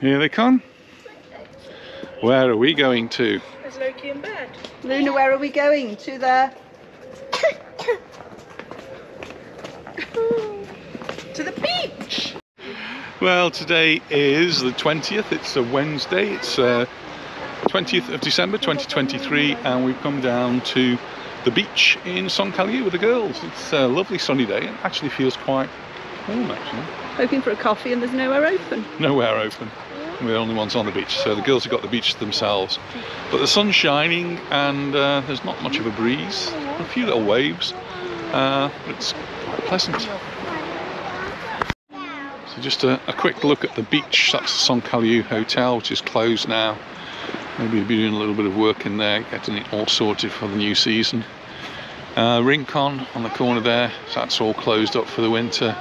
Here they come. Where are we going to? Is Loki in bed? Luna, where are we going? To the... To the beach! Well, today is the 20th. It's a Wednesday. It's 20th of December 2023, and we've come down to the beach in Son Caliu with the girls. It's a lovely sunny day. It actually feels quite warm, actually. Hoping for a coffee, and there's nowhere open. Nowhere open. We're the only ones on the beach, so the girls have got the beach to themselves. But the sun's shining, and there's not much of a breeze. A few little waves, but it's quite pleasant. So just a quick look at the beach. That's the Son Caliu Hotel, which is closed now. Maybe we'll be doing a little bit of work in there, getting it all sorted for the new season. Rincon on the corner there, so that's all closed up for the winter,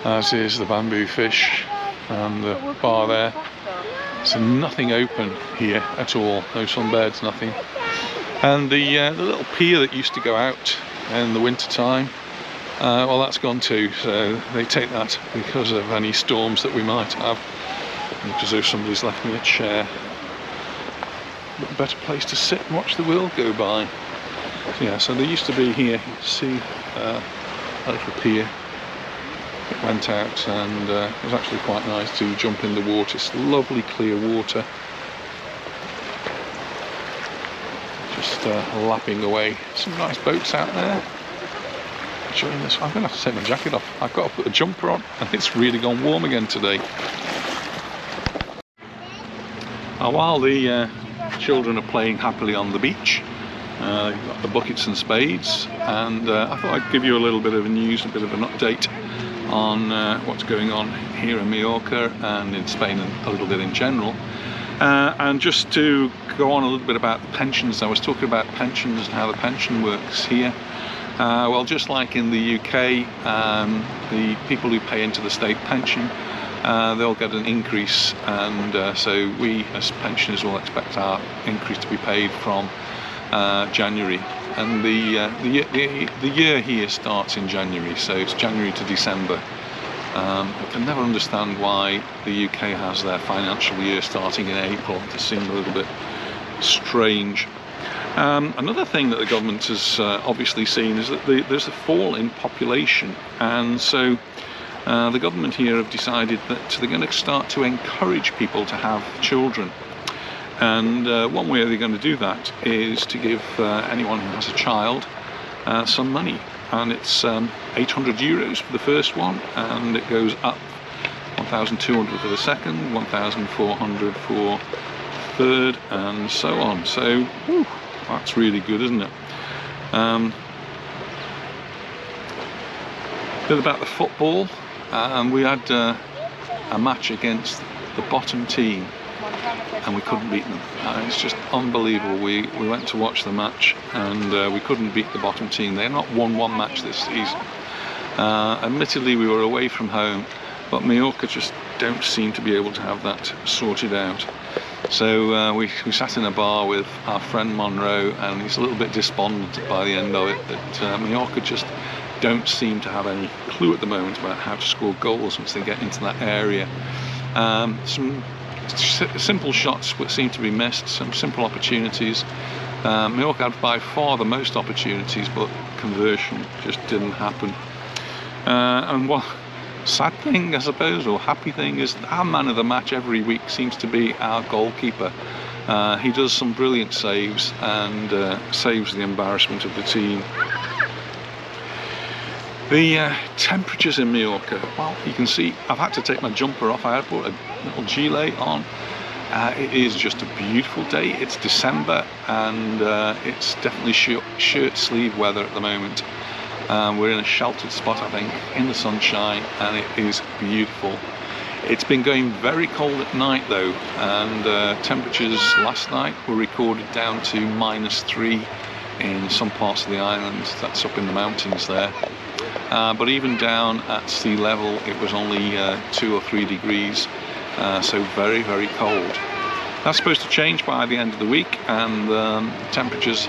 as is the Bamboo Fish and the bar there. So nothing open here at all, no sunbeds, nothing. And the little pier that used to go out in the winter time, well, that's gone too, so they take that because of any storms that we might have. Because if somebody's left me a chair, a better place to sit and watch the world go by. So, yeah, so they used to be here, you can see a little pier that went out, and it was actually quite nice to jump in the water. It's lovely clear water, just lapping away. Some nice boats out there. Enjoying this. I'm going to have to take my jacket off. I've got to put a jumper on, and it's really gone warm again today. Now, while the children are playing happily on the beach, you've got the buckets and spades, and I thought I'd give you a little bit of news, a bit of an update on what's going on here in Mallorca and in Spain and a little bit in general. And just to go on a little bit about the pensions, I was talking about pensions and how the pension works here. Well, just like in the UK, the people who pay into the state pension, they'll get an increase, and so we as pensioners will expect our increase to be paid from January. And the year here starts in January, so it's January to December. I can never understand why the UK has their financial year starting in April. It just seems a little bit strange. Another thing that the government has obviously seen is that there's a fall in population, and so the government here have decided that they're going to start to encourage people to have children. And one way they're going to do that is to give anyone who has a child some money, and it's 800 euros for the first one, and it goes up 1,200 for the second, 1,400 for third, and so on. So whew, that's really good, isn't it? A bit about the football. We had a match against the bottom team, and we couldn't beat them. It's just unbelievable. We went to watch the match, and we couldn't beat the bottom team. They've not won one match this season. Admittedly, we were away from home, but Mallorca just don't seem to be able to have that sorted out. So we sat in a bar with our friend Monroe, and he's a little bit despondent by the end of it that Mallorca just don't seem to have any clue at the moment about how to score goals once they get into that area. Some simple shots but seem to be missed, some simple opportunities. Mallorca had by far the most opportunities, but conversion just didn't happen. And what sad thing, I suppose, or happy thing, is our man of the match every week seems to be our goalkeeper. He does some brilliant saves and saves the embarrassment of the team. The temperatures in Mallorca, well, you can see I've had to take my jumper off. I had put a little gilet on. It is just a beautiful day. It's December, and it's definitely shirt sleeve weather at the moment. We're in a sheltered spot, I think, in the sunshine, and it is beautiful. It's been going very cold at night though, and temperatures last night were recorded down to -3 in some parts of the island. That's up in the mountains there. But even down at sea level, it was only 2 or 3 degrees, so very, very cold. That's supposed to change by the end of the week, and temperatures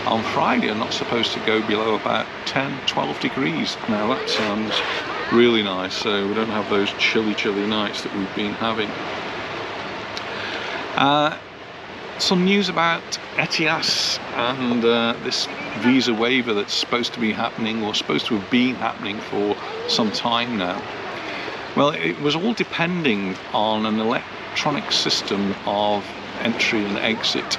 on Friday are not supposed to go below about 10-12 degrees. Now that sounds really nice, so we don't have those chilly nights that we've been having. Some news about ETIAS and this visa waiver that's supposed to be happening, or supposed to have been happening for some time now. Well, it was all depending on an electronic system of entry and exit.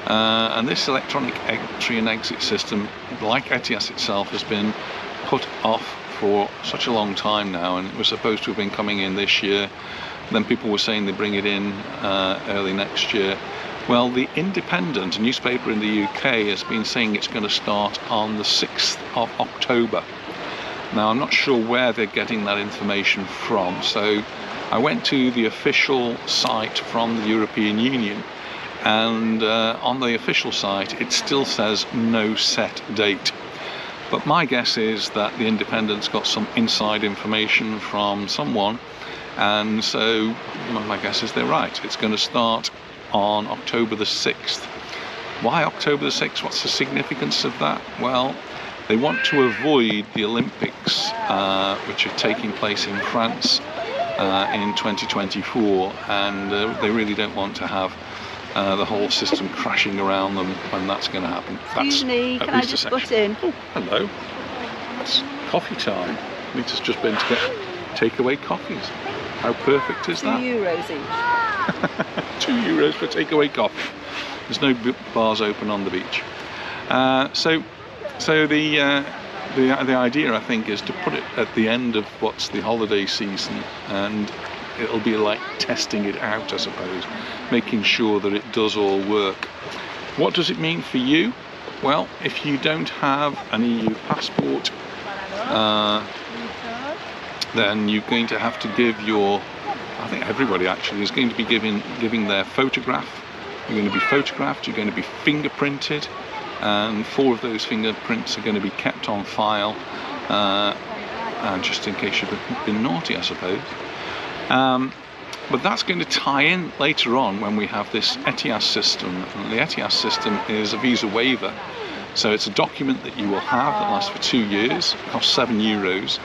And this electronic entry and exit system, like ETIAS itself, has been put off for such a long time now, and it was supposed to have been coming in this year. Then people were saying they bring it in early next year. Well, the Independent, a newspaper in the UK, has been saying it's going to start on the 6th of October. Now, I'm not sure where they're getting that information from, so I went to the official site from the European Union, and on the official site it still says no set date. But my guess is that the Independent's got some inside information from someone, and so my guess is they're right. It's going to start on October the 6th. Why October the 6th? What's the significance of that? Well, they want to avoid the Olympics, which are taking place in France in 2024, and they really don't want to have the whole system crashing around them when that's going to happen. Excuse me, can I just butt in? Oh, hello. It's coffee time. Nita's just been to get takeaway coffees. How perfect is that? €2 each. €2 for takeaway coffee. There's no bars open on the beach. So the idea, I think, is to put it at the end of what's the holiday season, and it'll be like testing it out, I suppose, making sure that it does all work. What does it mean for you? Well, if you don't have an EU passport, then you're going to have to give your, I think everybody actually is going to be giving their photograph. You're going to be photographed, you're going to be fingerprinted, and 4 of those fingerprints are going to be kept on file, and just in case you've been naughty, I suppose. But that's going to tie in later on when we have this ETIAS system. And the ETIAS system is a visa waiver, so it's a document that you will have that lasts for 2 years, costs €7.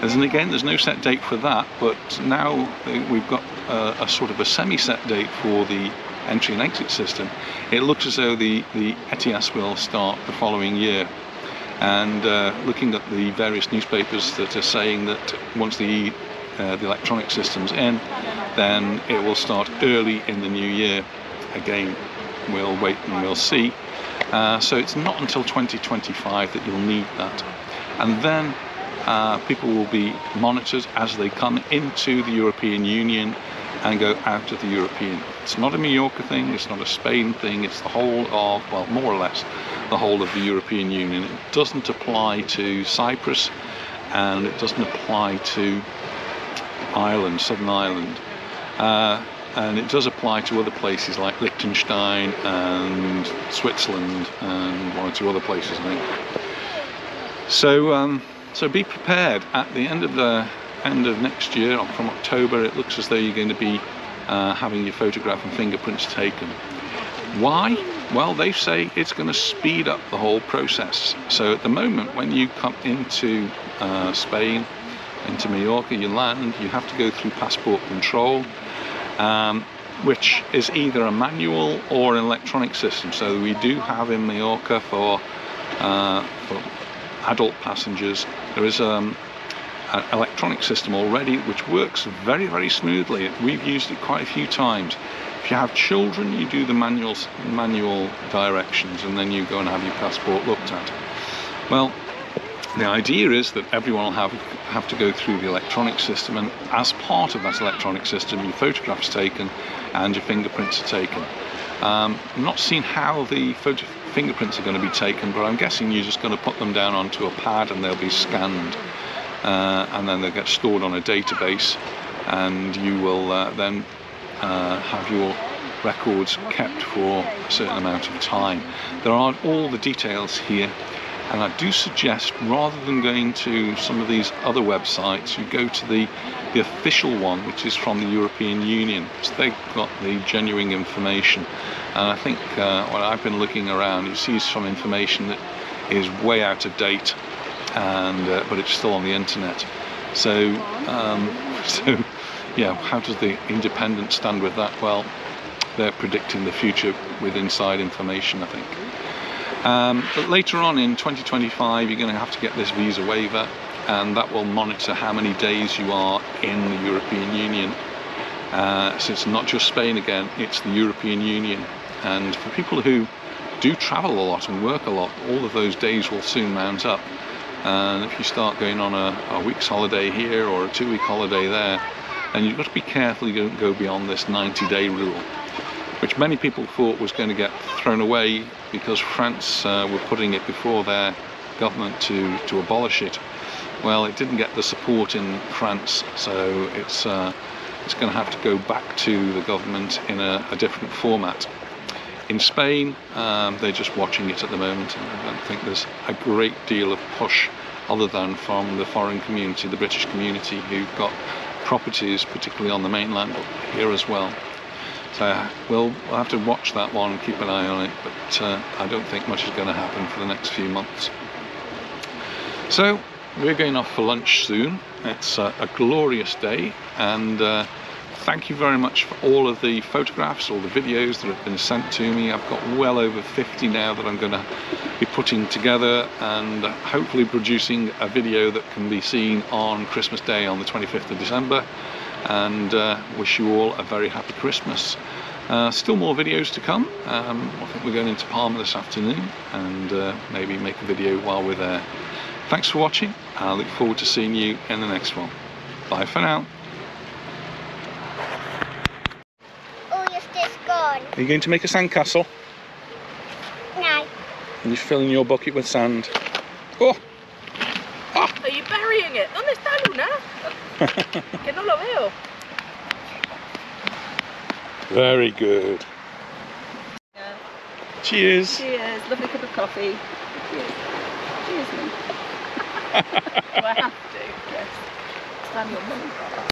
And again, there's no set date for that, but now we've got a sort of a semi-set date for the entry and exit system. It looks as though the ETIAS will start the following year. And looking at the various newspapers that are saying that once the electronic system's in, then it will start early in the new year. Again, we'll wait and we'll see. So it's not until 2025 that you'll need that. And then people will be monitored as they come into the European Union and go out of the European. It's not a Mallorca thing, it's not a Spain thing, it's the whole of, well, more or less, the whole of the European Union. It doesn't apply to Cyprus, and it doesn't apply to Ireland, Southern Ireland. And it does apply to other places like Liechtenstein and Switzerland and 1 or 2 other places, I think. So be prepared. At the end of next year, or from October, it looks as though you're going to be having your photograph and fingerprints taken. Why? Well, they say it's going to speed up the whole process. So at the moment, when you come into Spain, into Mallorca, you land, you have to go through passport control, which is either a manual or an electronic system. So we do have in Mallorca for adult passengers, there is an electronic system already which works very, very smoothly. We've used it quite a few times. If you have children, you do the manual directions, and then you go and have your passport looked at. Well, the idea is that everyone will have to go through the electronic system, and as part of that electronic system, your photograph's taken and your fingerprints are taken. I'm not seeing how the fingerprints are going to be taken, but I'm guessing you're just going to put them down onto a pad and they'll be scanned, and then they'll get stored on a database, and you will then have your records kept for a certain amount of time. There are all the details here, and I do suggest, rather than going to some of these other websites, you go to the official one, which is from the European Union, because they've got the genuine information. And I think when I've been looking around, you see some information that is way out of date, and but it's still on the internet. So yeah, how does the Independent stand with that? Well, they're predicting the future with inside information, I think. But later on in 2025, you're going to have to get this visa waiver, and that will monitor how many days you are in the European Union. So it's not just Spain again, it's the European Union. And for people who do travel a lot and work a lot, all of those days will soon mount up. And if you start going on a week's holiday here or a 2-week holiday there, then you've got to be careful you don't go beyond this 90-day rule, which many people thought was going to get thrown away because France were putting it before their government to abolish it. Well, it didn't get the support in France, so it's going to have to go back to the government in a different format. In Spain, they're just watching it at the moment, and I don't think there's a great deal of push other than from the foreign community, the British community, who've got properties, particularly on the mainland, but here as well. So we'll have to watch that one and keep an eye on it, but I don't think much is going to happen for the next few months. So we're going off for lunch soon. It's a glorious day, and thank you very much for all of the photographs, all the videos that have been sent to me. I've got well over 50 now that I'm going to be putting together and hopefully producing a video that can be seen on Christmas Day on the 25th of December. And wish you all a very happy Christmas. Still more videos to come. I think we're going into Palma this afternoon, and maybe make a video while we're there. Thanks for watching. I look forward to seeing you in the next one. Bye for now. Are you going to make a sandcastle? No. And you're filling your bucket with sand. Oh! Are you burying it? ¿Dónde está Luna? Que no lo veo. Very good. Yeah. Cheers. Cheers. Lovely cup of coffee. Cheers. Cheers, me. Do I have to? Yes. Stand your money.